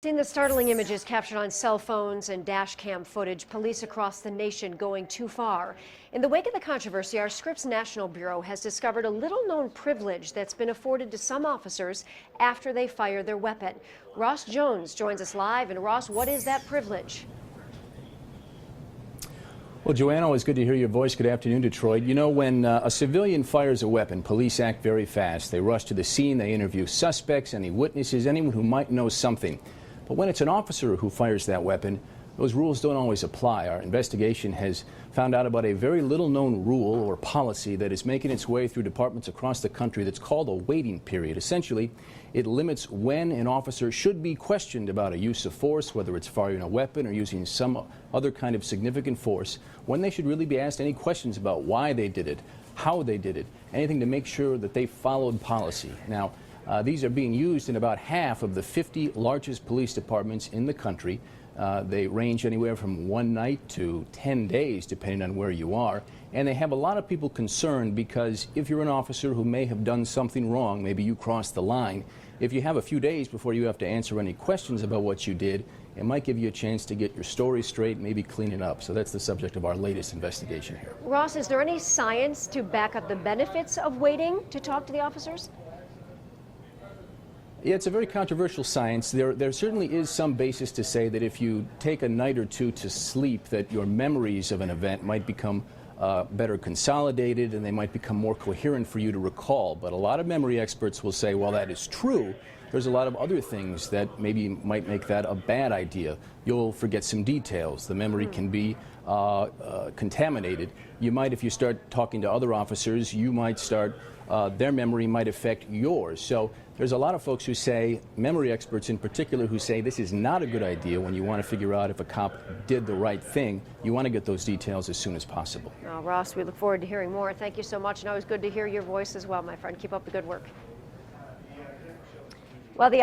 In the startling images captured on cell phones and dash cam footage, police across the nation going too far. In the wake of the controversy, our Scripps National Bureau has discovered a little-known privilege that's been afforded to some officers after they fire their weapon. Ross Jones joins us live. And Ross, what is that privilege? Well, Joanna, always good to hear your voice. Good afternoon, Detroit. You know, when a civilian fires a weapon, police act very fast. They rush to the scene, they interview suspects, any witnesses, anyone who might know something. But when it's an officer who fires that weapon, those rules don't always apply. Our investigation has found out about a very little-known rule or policy that is making its way through departments across the country that's called a waiting period. Essentially, it limits when an officer should be questioned about a use of force, whether it's firing a weapon or using some other kind of significant force, when they should really be asked any questions about why they did it, how they did it, anything to make sure that they followed policy. Now, these are being used in about half of the 50 largest police departments in the country. They range anywhere from 1 night to 10 days, depending on where you are. And they have a lot of people concerned because if you're an officer who may have done something wrong, maybe you crossed the line, if you have a few days before you have to answer any questions about what you did, it might give you a chance to get your story straight, maybe clean it up. So that's the subject of our latest investigation here. Ross, is there any science to back up the benefits of waiting to talk to the officers? Yeah, it's a very controversial science. There certainly is some basis to say that if you take a night or two to sleep, that your memories of an event might become better consolidated and they might become more coherent for you to recall. But a lot of memory experts will say, well, that is true. There's a lot of other things that maybe might make that a bad idea. You'll forget some details. The memory can be contaminated. You might, if you start talking to other officers, you might start, their memory might affect yours. So there's a lot of folks who say, memory experts in particular, who say this is not a good idea when you want to figure out if a cop did the right thing. You want to get those details as soon as possible. Oh, Ross, we look forward to hearing more. Thank you so much. And always good to hear your voice as well, my friend. Keep up the good work. Well, the